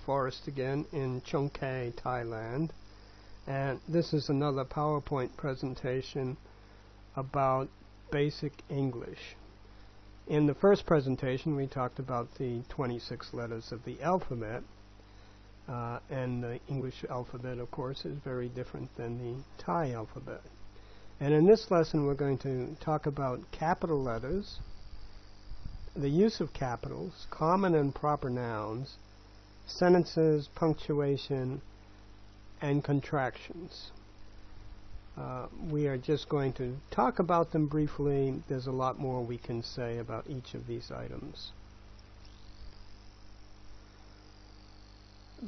Forrest again in Chung Khae, Thailand, and this is another PowerPoint presentation about basic English. In the first presentation we talked about the 26 letters of the alphabet, and the English alphabet, of course, is very different than the Thai alphabet. And in this lesson we're going to talk about capital letters, the use of capitals, common and proper nouns, sentences, punctuation, and contractions. We are just going to talk about them briefly. There's a lot more we can say about each of these items.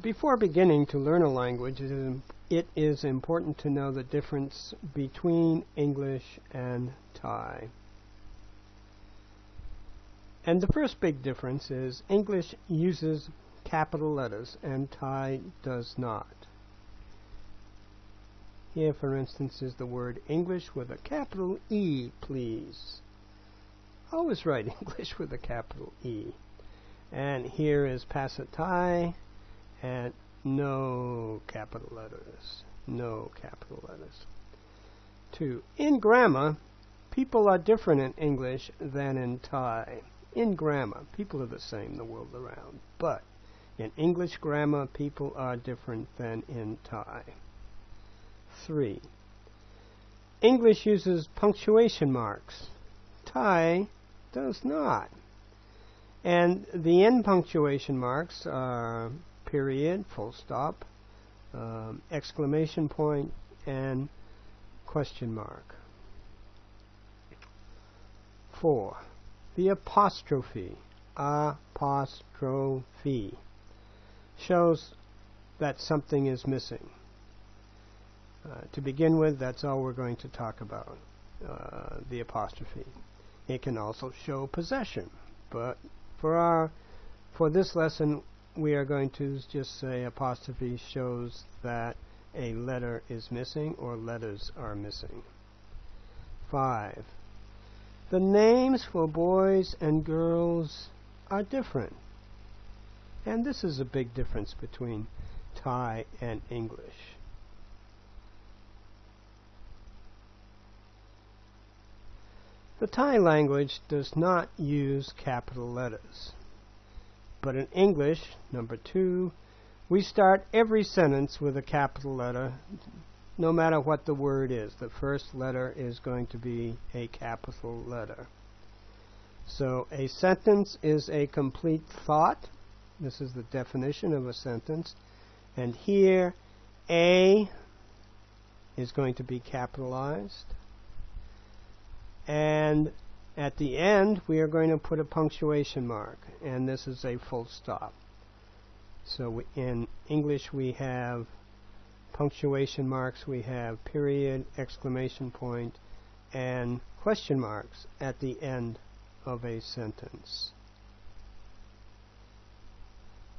Before beginning to learn a language, it is important to know the difference between English and Thai. And the first big difference is English uses capital letters and Thai does not. Here, for instance, is the word English with a capital E, please. Always write English with a capital E. And here is Pasat Thai, and no capital letters. No capital letters. 2. In grammar, people are different in English than in Thai. In grammar, people are the same the world around, but in English grammar, people are different than in Thai. 3. English uses punctuation marks. Thai does not. And the end punctuation marks are period, full stop, exclamation point, and question mark. 4. The apostrophe shows that something is missing. To begin with, that's all we're going to talk about, the apostrophe. It can also show possession, but for this lesson we are going to just say apostrophe shows that a letter is missing or letters are missing. 5. The names for boys and girls are different. And this is a big difference between Thai and English. The Thai language does not use capital letters. But in English, number 2, we start every sentence with a capital letter, no matter what the word is. The first letter is going to be a capital letter. So a sentence is a complete thought. This is the definition of a sentence. And here, A is going to be capitalized. And at the end, we are going to put a punctuation mark. And this is a full stop. So in English, we have punctuation marks, we have period, exclamation point, and question marks at the end of a sentence.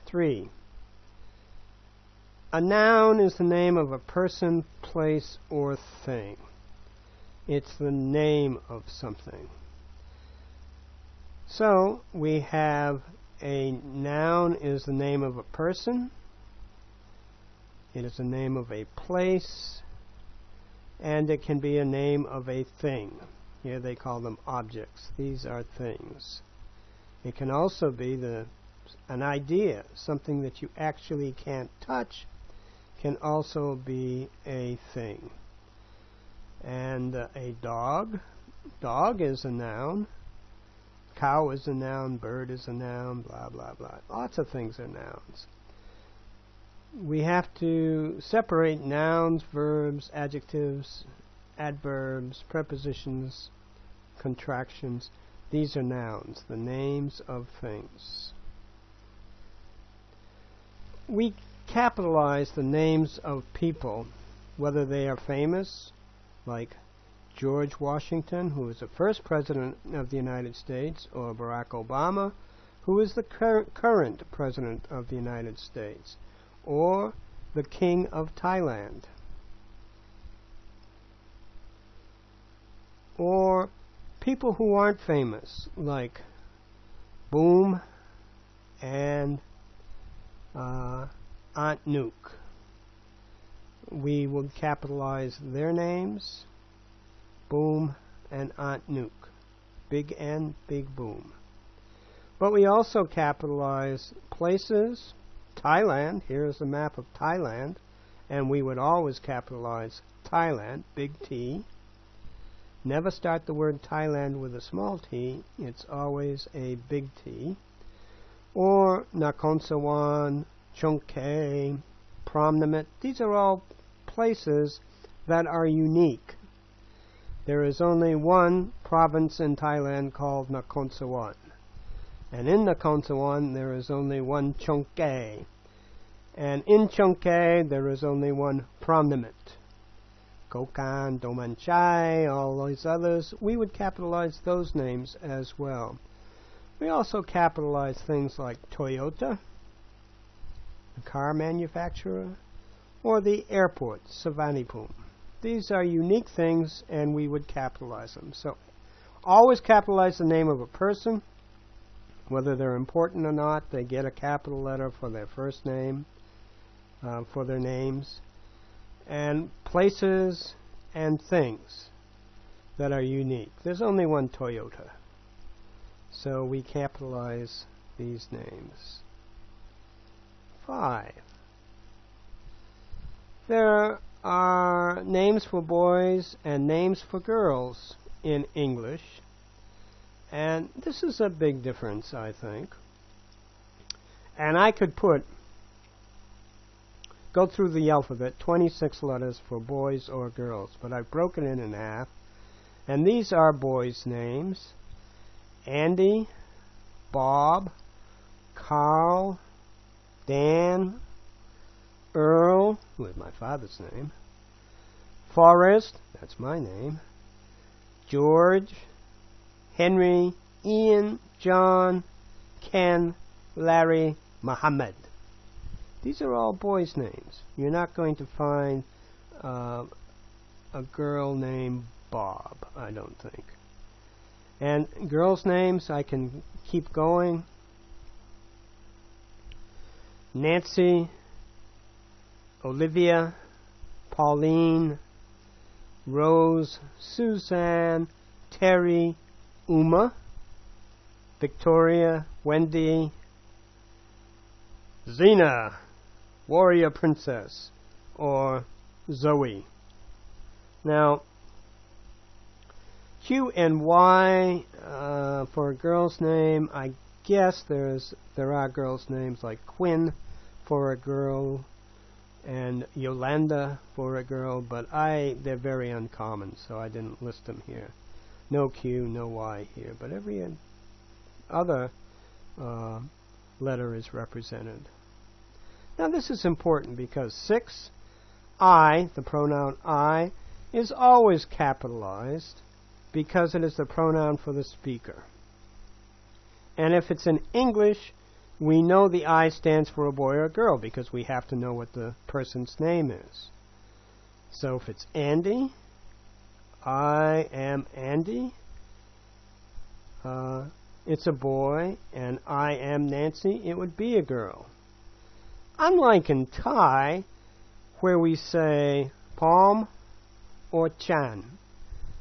3. A noun is the name of a person, place, or thing. It's the name of something. So we have a noun is the name of a person. It is the name of a place, and it can be a name of a thing. Here they call them objects. These are things. It can also be an idea, something that you actually can't touch, can also be a thing. And a dog is a noun. Cow is a noun, bird is a noun, blah, blah, blah. Lots of things are nouns. We have to separate nouns, verbs, adjectives, adverbs, prepositions, contractions. These are nouns, the names of things. We capitalize the names of people, whether they are famous, like George Washington, who was the first president of the United States, or Barack Obama, who is the current president of the United States, or the King of Thailand, or people who aren't famous, like Boom and Aunt Nuke. We would capitalize their names, Boom and Aunt Nuke. Big N, Big Boom. But we also capitalize places. Thailand, here's a map of Thailand, and we would always capitalize Thailand, big T. Never start the word Thailand with a small t, it's always a big T. Or Nakhon Sawan, Chungkei, Promnamet, these are all places that are unique. There is only one province in Thailand called Nakhon Sawan. And in Nakhon Sawan there is only one Chungkei. And in Chungkei there is only one Promnamet. Kokan, Domanchai, all these others, we would capitalize those names as well. We also capitalize things like Toyota, the car manufacturer, or the airport, Savanipum. These are unique things and we would capitalize them. So always capitalize the name of a person. Whether they're important or not, they get a capital letter for their first name, for their names. And places and things that are unique. There's only one Toyota. So we capitalize these names. 5. There are names for boys and names for girls in English. And this is a big difference, I think. And I could go through the alphabet, 26 letters for boys or girls, but I've broken it in half. And these are boys' names: Andy, Bob, Carl, Dan, Earl, who is my father's name, Forrest, that's my name, George, Henry, Ian, John, Ken, Larry, Muhammad. These are all boys' names. You're not going to find a girl named Bob, I don't think. And girls' names, I can keep going. Nancy, Olivia, Pauline, Rose, Suzanne, Terry, Uma, Victoria, Wendy, Xena, Warrior Princess, or Zoe. Now, Q and Y for a girl's name, I guess there are girls' names like Quinn for a girl and Yolanda for a girl, but they're very uncommon, so I didn't list them here. No Q, no Y here, but every other letter is represented. Now this is important because 6, I, the pronoun I, is always capitalized because it is the pronoun for the speaker. And if it's in English, we know the I stands for a boy or a girl because we have to know what the person's name is. So if it's Andy, I am Andy, it's a boy, and I am Nancy, it would be a girl. Unlike in Thai, where we say Palm or Chan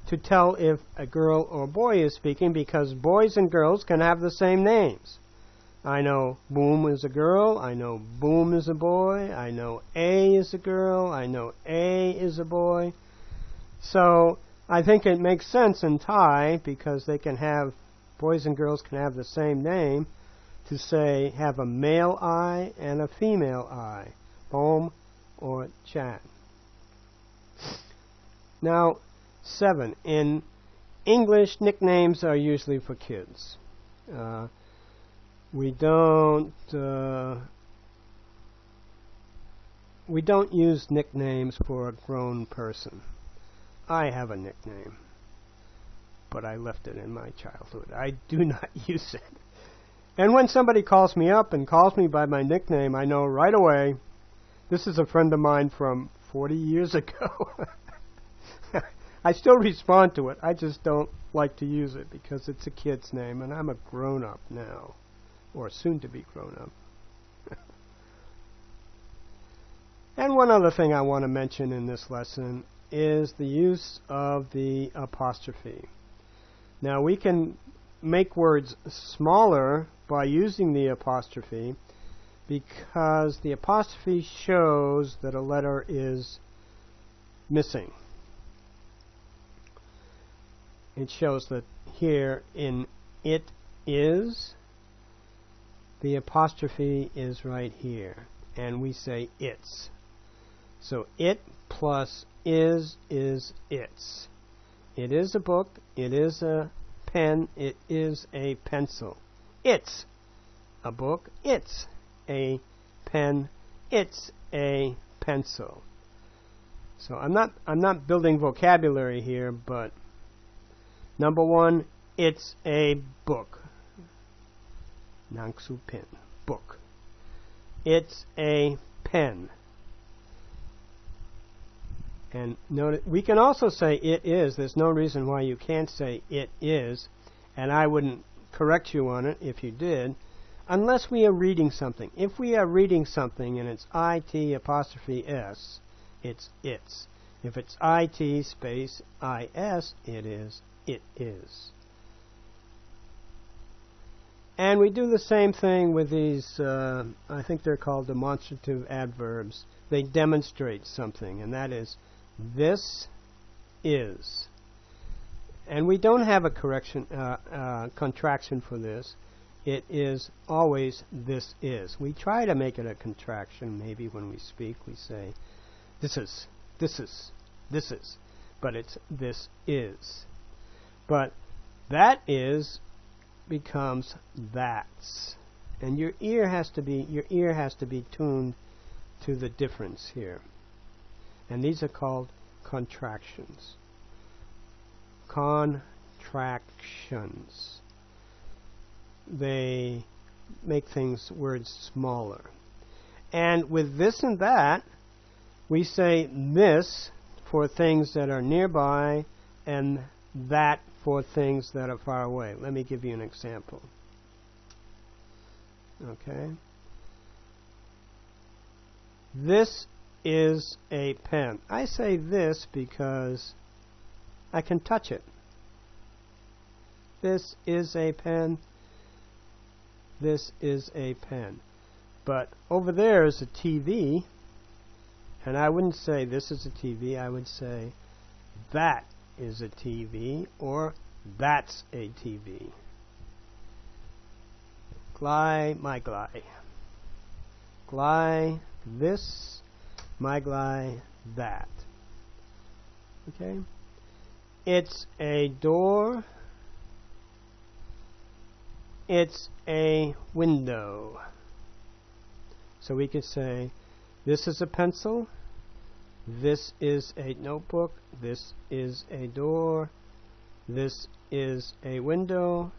to tell if a girl or boy is speaking, because boys and girls can have the same names. I know Boom is a girl, I know Boom is a boy, I know A is a girl, I know A is a boy. So I think it makes sense in Thai, because they can have, boys and girls can have the same name, to say have a male I and a female I, Boom or Chan. Now, 7. In English, nicknames are usually for kids. We don't use nicknames for a grown person. I have a nickname, but I left it in my childhood. I do not use it. And when somebody calls me up and calls me by my nickname, I know right away, this is a friend of mine from 40 years ago. I still respond to it. I just don't like to use it because it's a kid's name, and I'm a grown-up now, or soon to be grown-up. And one other thing I want to mention in this lesson is the use of the apostrophe. Now we can make words smaller by using the apostrophe because the apostrophe shows that a letter is missing. It shows that here in it is, the apostrophe is right here, and we say its. So it plus is its. It is a book, it is a pen, it is a pencil. It's a book, it's a pen, it's a pencil. So I'm not building vocabulary here, but number one, it's a book. Nangsu pen, book. It's a pen. And notice, we can also say it is. There's no reason why you can't say it is, and I wouldn't correct you on it if you did, unless we are reading something. If we are reading something and it's it apostrophe s, it's its. If it's it space is, it is, it is. And we do the same thing with these, I think they're called demonstrative adverbs. They demonstrate something, and that is, this is. And we don't have a contraction for this. It is always this is. We try to make it a contraction. Maybe when we speak we say, this is, this is, this is. But it's this is. But that is becomes that's. And your ear has to be tuned to the difference here. And these are called contractions. Contractions. They make words smaller. And with this and that, we say this for things that are nearby and that for things that are far away. Let me give you an example. Okay. This is a pen. I say this because I can touch it. This is a pen. This is a pen. But over there is a TV, and I wouldn't say this is a TV. I would say that is a TV, or that's a TV. Gly, my gly. Gly, this, my gly, that. Okay? It's a door. It's a window. So we could say, this is a pencil. This is a notebook. This is a door. This is a window.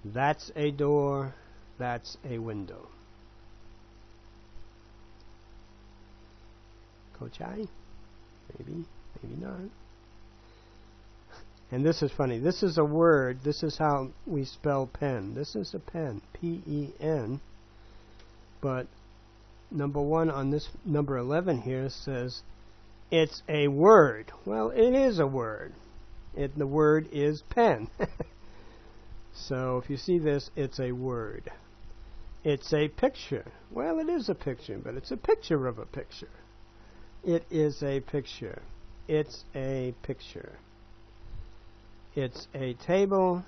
That's a door. That's a window. Kochai? Maybe, maybe not. And this is funny. This is a word. This is how we spell pen. This is a pen. P-E-N. But number 1 on this number 11 here says it's a word. Well, it is a word. The word is pen. So if you see this, it's a word. It's a picture. Well, it is a picture, but it's a picture of a picture. It is a picture. It's a picture. It's a table.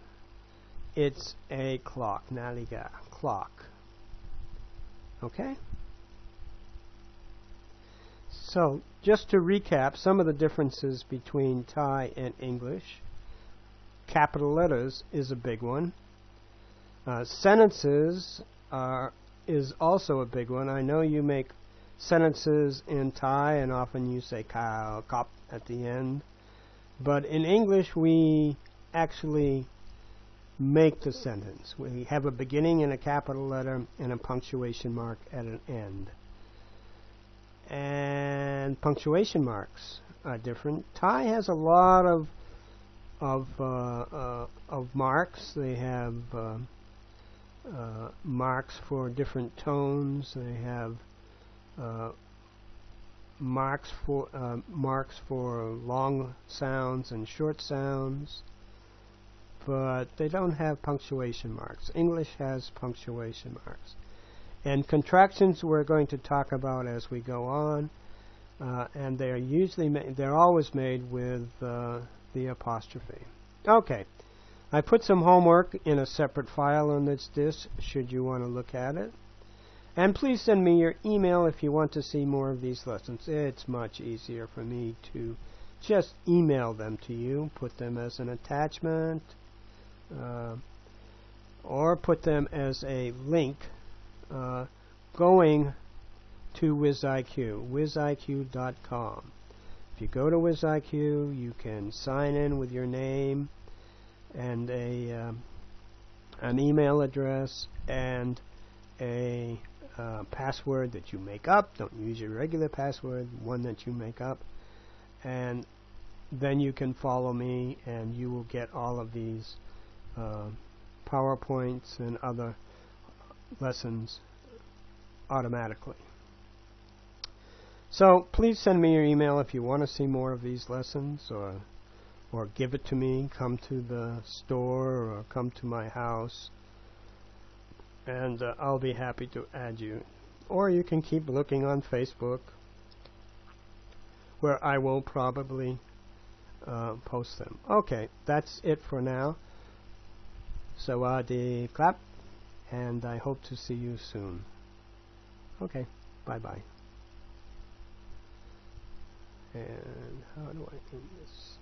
It's a clock. Naliga. Clock. Okay? So, just to recap some of the differences between Thai and English. Capital letters is a big one. Sentences is also a big one. I know you make sentences in Thai, and often you say ka, kop at the end. But in English, we actually make the sentence. We have a beginning in a capital letter and a punctuation mark at an end. And punctuation marks are different. Thai has a lot of marks. They have marks for different tones. They have marks for long sounds and short sounds, but they don't have punctuation marks. English has punctuation marks. And contractions we're going to talk about as we go on, and they're always made with the apostrophe. Okay, I put some homework in a separate file on this disk should you want to look at it. And please send me your email if you want to see more of these lessons. It's much easier for me to just email them to you, put them as an attachment, or put them as a link going to WizIQ, wiziq.com. If you go to WizIQ, you can sign in with your name and an email address and a password that you make up. Don't use your regular password, one that you make up. And then you can follow me and you will get all of these PowerPoints and other lessons automatically. So please send me your email if you want to see more of these lessons, or give it to me. Come to the store or come to my house, and I'll be happy to add you. Or you can keep looking on Facebook, where I will probably post them. Okay, that's it for now. Sawadee Klap, and I hope to see you soon. Okay, bye-bye. And how do I end this?